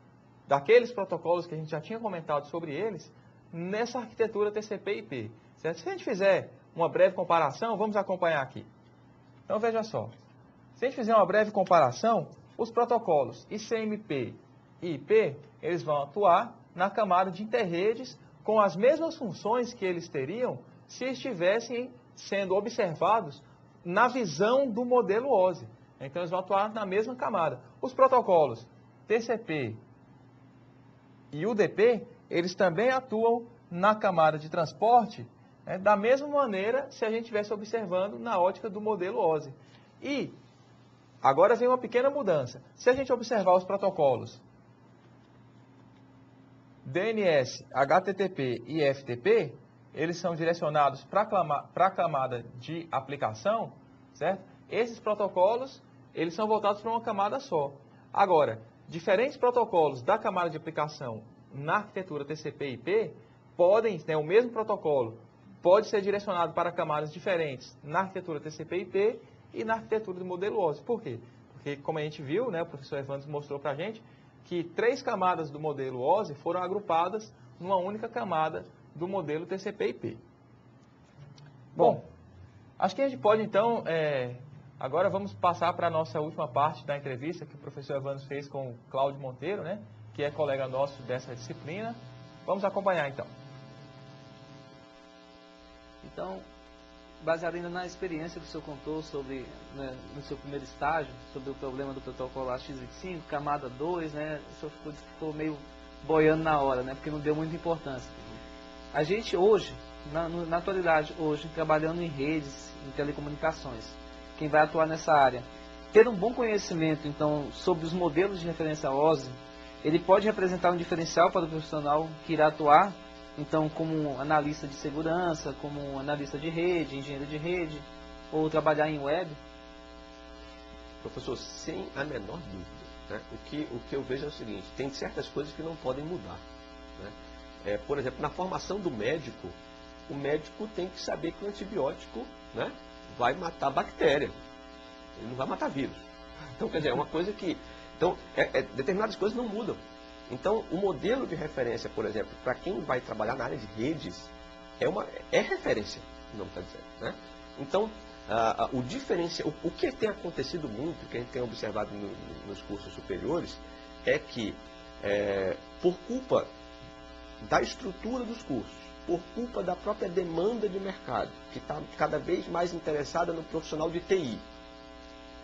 daqueles protocolos que a gente já tinha comentado sobre eles, nessa arquitetura TCP/IP. Certo? Se a gente fizer uma breve comparação, vamos acompanhar aqui. Então, veja só. Se a gente fizer uma breve comparação, os protocolos ICMP e IP, eles vão atuar na camada de interredes com as mesmas funções que eles teriam se estivessem sendo observados na visão do modelo OSI. Então, eles vão atuar na mesma camada. Os protocolos TCP e UDP, eles também atuam na camada de transporte, né, da mesma maneira se a gente estivesse observando na ótica do modelo OSI. E agora vem uma pequena mudança. Se a gente observar os protocolos DNS, HTTP e FTP, eles são direcionados para a camada de aplicação, certo? Esses protocolos, eles são voltados para uma camada só. Agora, diferentes protocolos da camada de aplicação na arquitetura TCP/IP podem, né, o mesmo protocolo pode ser direcionado para camadas diferentes na arquitetura TCP/IP e na arquitetura do modelo OSI. Por quê? Porque, como a gente viu, né, o professor Evandro mostrou para a gente que 3 camadas do modelo OSI foram agrupadas numa única camada do modelo TCP/IP. Bom, acho que a gente pode, então, agora vamos passar para a nossa última parte da entrevista que o professor Evandro fez com o Cláudio Monteiro, né, que é colega nosso dessa disciplina. Vamos acompanhar, então. Então, baseado ainda na experiência que o senhor contou sobre, né, no seu primeiro estágio, sobre o problema do protocolo AX25, camada 2, né, o senhor ficou meio boiando na hora, né, porque não deu muita importância. A gente hoje, na atualidade, hoje, trabalhando em redes, em telecomunicações, quem vai atuar nessa área, ter um bom conhecimento, então, sobre os modelos de referência OSI, ele pode representar um diferencial para o profissional que irá atuar, então, como analista de segurança, como analista de rede, engenheiro de rede, ou trabalhar em web? Professor, sem a menor dúvida. Né? O que eu vejo é o seguinte, tem certas coisas que não podem mudar. Né? Por exemplo, na formação do médico, o médico tem que saber que o antibiótico, né, vai matar bactéria, ele não vai matar vírus. Então, quer dizer, é uma coisa que... Então, determinadas coisas não mudam. Então, o modelo de referência, por exemplo, para quem vai trabalhar na área de redes, é referência, não está dizendo. Né? Então, o que tem acontecido muito, que a gente tem observado nos cursos superiores, é que, por culpa da estrutura dos cursos, por culpa da própria demanda de mercado, que está cada vez mais interessada no profissional de TI,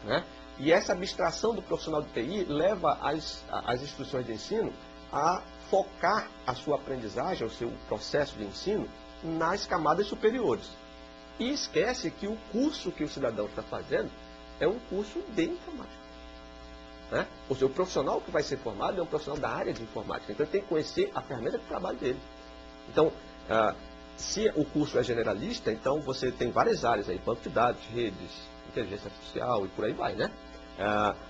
né? E essa abstração do profissional de TI leva as instituições de ensino a focar a sua aprendizagem, o seu processo de ensino, nas camadas superiores. E esquece que o curso que o cidadão está fazendo é um curso de informática. Né? Ou seja, o profissional que vai ser formado é um profissional da área de informática. Então ele tem que conhecer a ferramenta de trabalho dele. Então, se o curso é generalista, então você tem várias áreas aí, banco de dados, redes, inteligência artificial e por aí vai, né?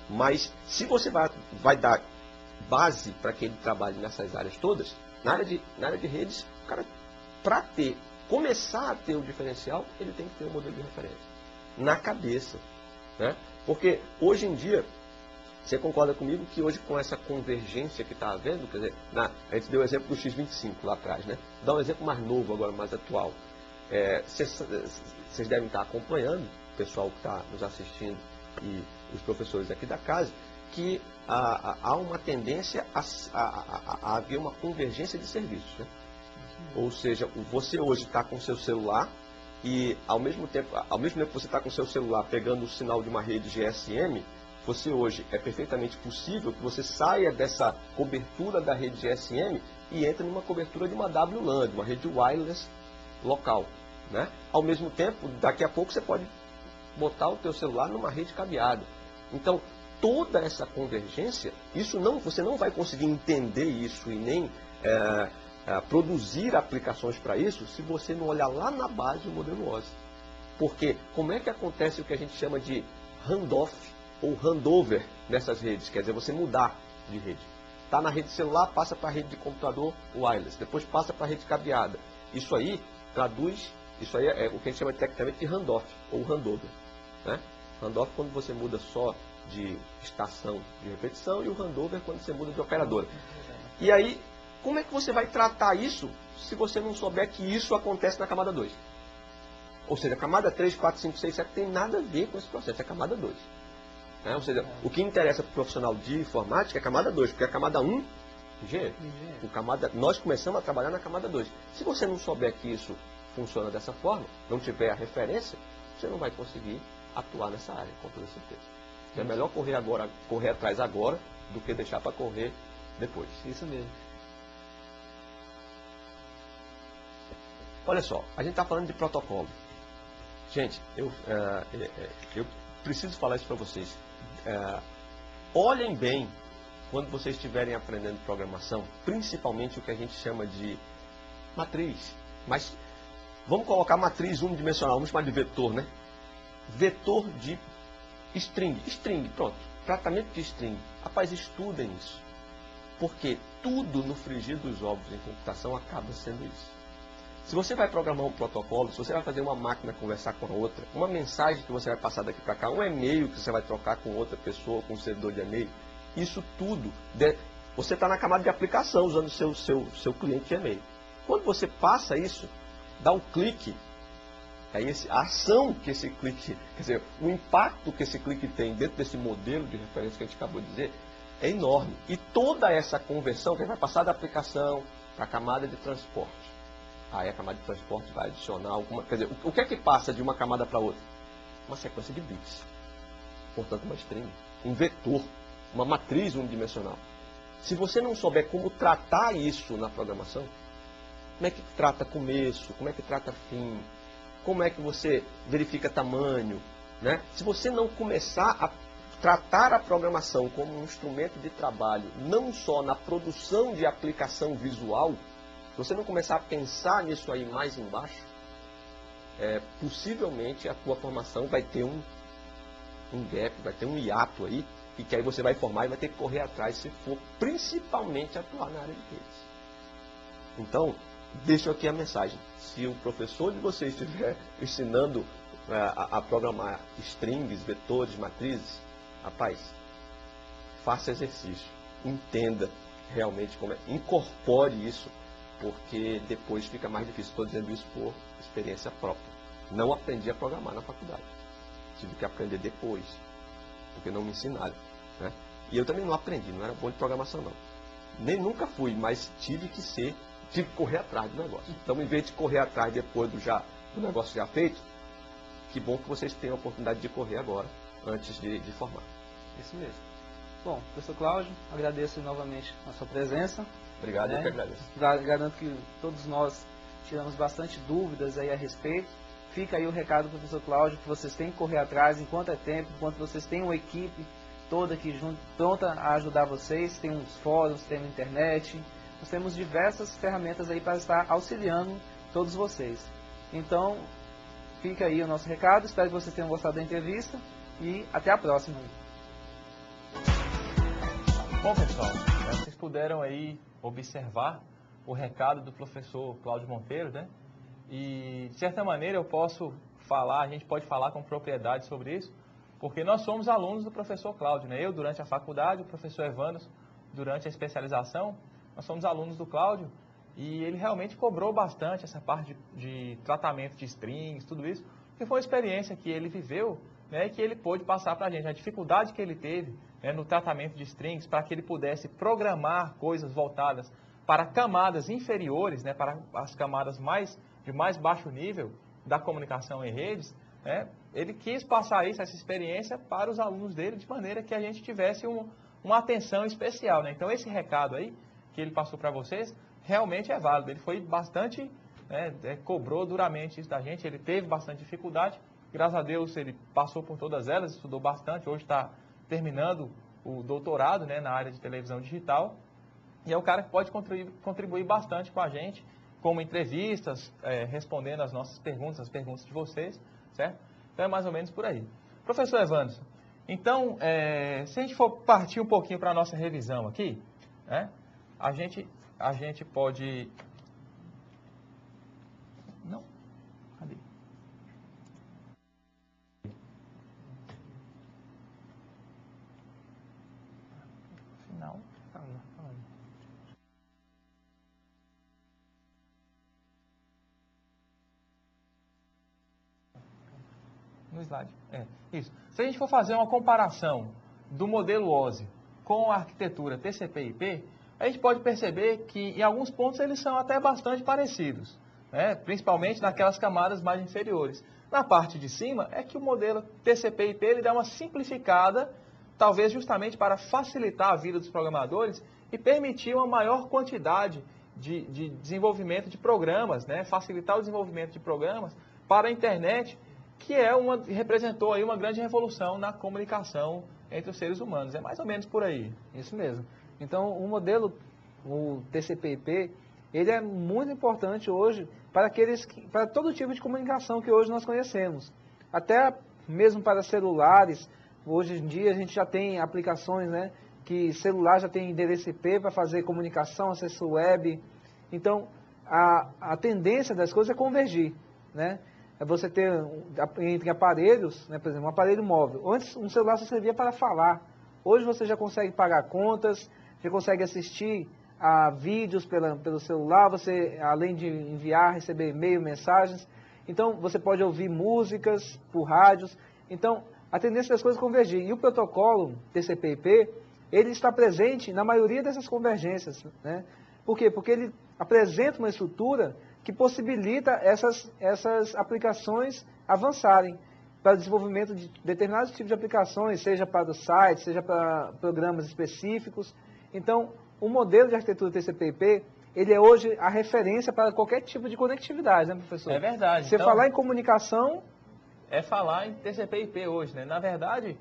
Mas se você vai dar base para que ele trabalhe nessas áreas todas, na área de redes, o cara, para começar a ter o diferencial, ele tem que ter um modelo de referência. na cabeça, né? Porque hoje em dia, você concorda comigo que hoje com essa convergência que está havendo, quer dizer, a gente deu o exemplo do X25 lá atrás, né? Dá um exemplo mais novo agora, mais atual. Vocês devem estar acompanhando, o pessoal que está nos assistindo e os professores aqui da casa, que há uma tendência a haver uma convergência de serviços, né? Ou seja, você hoje está com o seu celular e ao mesmo tempo que você está com o seu celular pegando o sinal de uma rede GSM, você hoje é perfeitamente possível que você saia dessa cobertura da rede GSM e entre numa cobertura de uma WLAN, de uma rede wireless local, né? Ao mesmo tempo, daqui a pouco você pode botar o teu celular numa rede cabeada. Então, toda essa convergência, você não vai conseguir entender isso e nem produzir aplicações para isso se você não olhar lá na base do modelo OSI. Porque como é que acontece o que a gente chama de handoff ou handover nessas redes? Quer dizer, você mudar de rede. Está na rede celular, passa para a rede de computador wireless, depois passa para a rede cabeada. Isso aí é o que a gente chama tecnicamente de handoff ou handover, né? Handoff quando você muda só de estação de repetição e o handover quando você muda de operadora. E aí, como é que você vai tratar isso se você não souber que isso acontece na camada 2? Ou seja, a camada 3, 4, 5, 6, 7 tem nada a ver com esse processo, é a camada 2. Ou seja, o que interessa para o profissional de informática é a camada 2, porque a camada 1, engenheiro. Nós começamos a trabalhar na camada 2. Se você não souber que isso funciona dessa forma, não tiver a referência, você não vai conseguir atuar nessa área, com toda certeza. É melhor correr atrás agora do que deixar para correr depois. Isso mesmo. Olha só, a gente está falando de protocolo. Gente, eu preciso falar isso para vocês. Olhem bem quando vocês estiverem aprendendo programação, principalmente o que a gente chama de matriz. Mas vamos colocar matriz unidimensional, vamos chamar de vetor, né? Vetor de string, pronto. Tratamento de string. Rapaz, estudem isso. Porque tudo no frigir dos ovos em computação acaba sendo isso. Se você vai programar um protocolo, se você vai fazer uma máquina conversar com a outra, uma mensagem que você vai passar daqui para cá, um e-mail que você vai trocar com outra pessoa, com um servidor de e-mail, isso tudo, você está na camada de aplicação usando o seu cliente de e-mail. Quando você passa isso, dá um clique, aí a ação que esse clique, quer dizer, o impacto que esse clique tem dentro desse modelo de referência que a gente acabou de dizer, é enorme. E toda essa conversão que vai passar da aplicação para a camada de transporte. Aí a camada de transporte vai adicionar alguma... Quer dizer, o que é que passa de uma camada para outra? Uma sequência de bits. Portanto, uma string, um vetor, uma matriz unidimensional. Se você não souber como tratar isso na programação, como é que trata começo, como é que trata fim, como é que você verifica tamanho, né? Se você não começar a tratar a programação como um instrumento de trabalho, não só na produção de aplicação visual, se você não começar a pensar nisso aí mais embaixo, possivelmente a tua formação vai ter um gap, vai ter um hiato aí, e que aí você vai formar e vai ter que correr atrás se for principalmente atuar na área de redes. Então, deixo aqui a mensagem. Se o professor de vocês estiver ensinando a programar strings, vetores, matrizes, rapaz, faça exercício, entenda realmente como é, incorpore isso, porque depois fica mais difícil. Estou dizendo isso por experiência própria. Não aprendi a programar na faculdade. Tive que aprender depois, porque não me ensinaram, né? E eu também não aprendi, não era bom de programação não. Nem nunca fui, mas tive que correr atrás do negócio. Então, em vez de correr atrás depois do negócio já feito, que bom que vocês tenham a oportunidade de correr agora, antes de formar. Isso mesmo. Bom, professor Cláudio, agradeço novamente a sua presença. Obrigado, eu que agradeço. Garanto que todos nós tiramos bastante dúvidas aí a respeito. Fica aí o recado do professor Cláudio, que vocês têm que correr atrás enquanto é tempo, enquanto vocês têm uma equipe toda aqui junto, pronta a ajudar vocês. Tem uns fóruns, tem na internet. Nós temos diversas ferramentas aí para estar auxiliando todos vocês. Então, fica aí o nosso recado. Espero que vocês tenham gostado da entrevista e até a próxima. Bom, pessoal, vocês puderam aí observar o recado do professor Cláudio Monteiro, né? E, de certa maneira, eu posso falar, a gente pode falar com propriedade sobre isso, porque nós somos alunos do professor Cláudio, né? Eu durante a faculdade, o professor Evanderson durante a especialização, nós somos alunos do Cláudio e ele realmente cobrou bastante essa parte de tratamento de strings, tudo isso, porque foi uma experiência que ele viveu, né, que ele pôde passar para a gente, a dificuldade que ele teve, né, no tratamento de strings, para que ele pudesse programar coisas voltadas para camadas inferiores, né, para as camadas de mais baixo nível da comunicação em redes, né, ele quis passar essa experiência para os alunos dele, de maneira que a gente tivesse uma atenção especial, né? Então esse recado aí que ele passou para vocês realmente é válido. Ele foi bastante, né, cobrou duramente isso da gente, ele teve bastante dificuldade. Graças a Deus ele passou por todas elas, estudou bastante, hoje está terminando o doutorado, né, na área de televisão digital. E é um cara que pode contribuir bastante com a gente, como entrevistas, respondendo as nossas perguntas, as perguntas de vocês, certo? Então é mais ou menos por aí. Professor Evanderson, então, se a gente for partir um pouquinho para a nossa revisão aqui, né, a gente pode... Não, cadê? Final. No slide. Isso. Se a gente for fazer uma comparação do modelo OSI com a arquitetura TCP/IP, a gente pode perceber que em alguns pontos eles são até bastante parecidos, né? Principalmente naquelas camadas mais inferiores. Na parte de cima é que o modelo TCP/IP ele dá uma simplificada, talvez justamente para facilitar a vida dos programadores e permitir uma maior quantidade de desenvolvimento de programas, né? Facilitar o desenvolvimento de programas para a internet, que representou aí uma grande revolução na comunicação entre os seres humanos. É mais ou menos por aí. Isso mesmo. Então, o TCP/IP, ele é muito importante hoje para todo tipo de comunicação que hoje nós conhecemos. Até mesmo para celulares, hoje em dia a gente já tem aplicações, né, que celular já tem endereço IP para fazer comunicação, acesso web. Então, a tendência das coisas é convergir, né? É você ter entre aparelhos, né, por exemplo, um aparelho móvel. Antes, um celular só servia para falar. Hoje você já consegue pagar contas, já consegue assistir a vídeos pelo celular, você, além de enviar, receber e-mail, mensagens. Então, você pode ouvir músicas por rádios. Então, a tendência das coisas é convergir. E o protocolo TCP/IP, ele está presente na maioria dessas convergências, né? Por quê? Porque ele apresenta uma estrutura que possibilita essas aplicações avançarem para o desenvolvimento de determinados tipos de aplicações, seja para o site, seja para programas específicos. Então, o modelo de arquitetura TCP/IP, ele é hoje a referência para qualquer tipo de conectividade, né, professor? É verdade. Você falar em comunicação... É falar em TCP/IP hoje, né? Na verdade,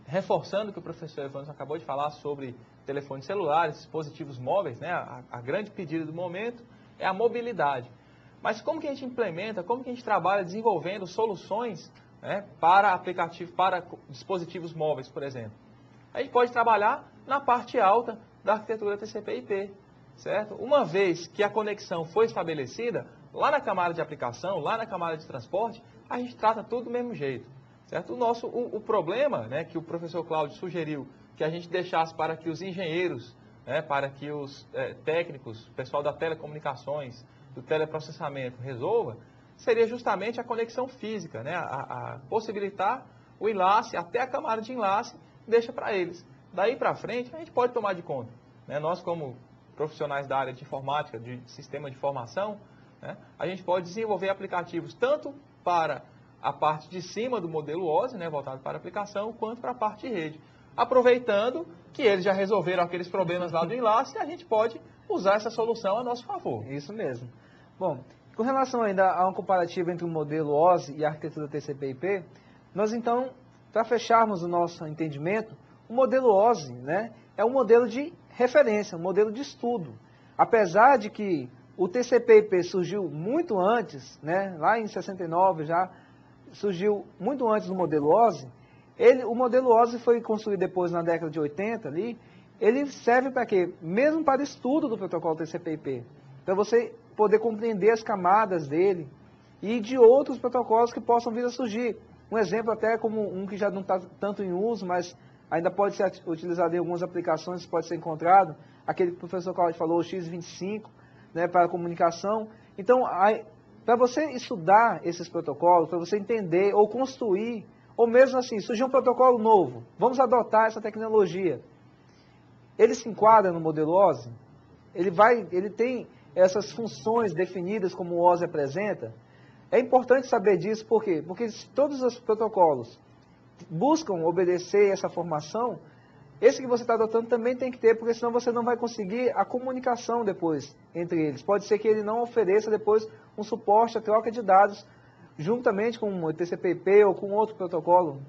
reforçando o que o professor Evanderson acabou de falar sobre telefones celulares, dispositivos móveis, né? A grande pedida do momento é a mobilidade. Mas como que a gente implementa, como que a gente trabalha desenvolvendo soluções, né, para aplicativos, para dispositivos móveis, por exemplo? A gente pode trabalhar na parte alta da arquitetura TCP/IP, certo? Uma vez que a conexão foi estabelecida, lá na camada de aplicação, lá na camada de transporte, a gente trata tudo do mesmo jeito, certo? O problema, né, que o professor Cláudio sugeriu que a gente deixasse para que os engenheiros, né, para que os técnicos, o pessoal da telecomunicações, do teleprocessamento resolva, seria justamente a conexão física, né, a possibilitar o enlace até a camada de enlace, deixa para eles. Daí para frente, a gente pode tomar de conta, né? Nós, como profissionais da área de informática, de sistema de informação, né, a gente pode desenvolver aplicativos tanto para a parte de cima do modelo OSI, né, voltado para a aplicação, quanto para a parte de rede. Aproveitando que eles já resolveram aqueles problemas lá do enlace, a gente pode usar essa solução a nosso favor. Isso mesmo. Bom, com relação ainda a um comparativo entre o modelo OSI e a arquitetura TCP/IP, nós então, para fecharmos o nosso entendimento, o modelo OSI, né, é um modelo de referência, um modelo de estudo. Apesar de que o TCP/IP surgiu muito antes, né, lá em 69 já surgiu muito antes do modelo OSI, o modelo OSI foi construído depois na década de 80 ali, ele serve para quê? Mesmo para estudo do protocolo TCP/IP, para você poder compreender as camadas dele. e de outros protocolos que possam vir a surgir. Um exemplo até como um que já não está tanto em uso, mas ainda pode ser utilizado em algumas aplicações, pode ser encontrado, aquele que o professor Cláudio falou, o X25, né, para comunicação. Então, para você estudar esses protocolos, para você entender ou construir, ou mesmo assim, surgir um protocolo novo, vamos adotar essa tecnologia. Ele se enquadra no modelo OSI? Ele tem essas funções definidas como o OSI apresenta? É importante saber disso, por quê? Porque se todos os protocolos buscam obedecer essa formação, esse que você está adotando também tem que ter, porque senão você não vai conseguir a comunicação depois entre eles. Pode ser que ele não ofereça depois um suporte à troca de dados, juntamente com o TCP/IP ou com outro protocolo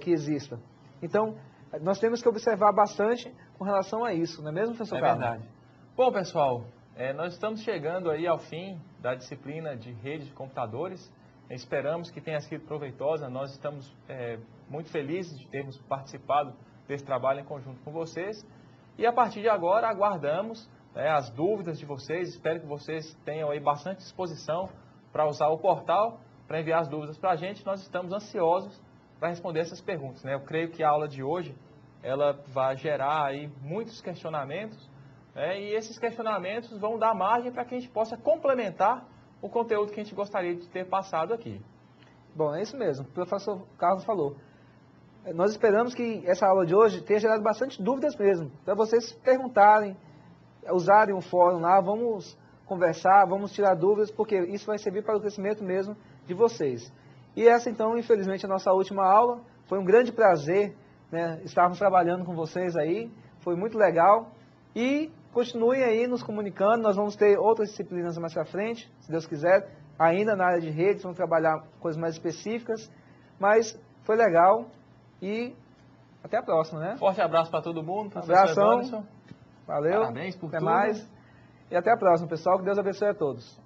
que exista. Então, nós temos que observar bastante com relação a isso, não é mesmo, professor Carlos? É verdade. Bom, pessoal, nós estamos chegando aí ao fim da disciplina de redes de computadores. Esperamos que tenha sido proveitosa. Nós estamos muito felizes de termos participado desse trabalho em conjunto com vocês. E a partir de agora, aguardamos as dúvidas de vocês. Espero que vocês tenham aí bastante disposição para usar o portal, para enviar as dúvidas para a gente. Nós estamos ansiosos para responder essas perguntas, né? Eu creio que a aula de hoje ela vai gerar aí muitos questionamentos, e esses questionamentos vão dar margem para que a gente possa complementar o conteúdo que a gente gostaria de ter passado aqui. Bom, é isso mesmo, o professor Carlos falou. Nós esperamos que essa aula de hoje tenha gerado bastante dúvidas mesmo, para vocês perguntarem, usarem o fórum lá, vamos conversar, vamos tirar dúvidas, porque isso vai servir para o crescimento mesmo de vocês. E essa então, infelizmente, é a nossa última aula. Foi um grande prazer, né, estarmos trabalhando com vocês aí, foi muito legal. E continuem aí nos comunicando, nós vamos ter outras disciplinas mais para frente, se Deus quiser, ainda na área de redes, vamos trabalhar coisas mais específicas, mas foi legal e até a próxima, né? Forte abraço para todo mundo, abração, valeu, parabéns por até tudo. mais e até a próxima, pessoal, que Deus abençoe a todos.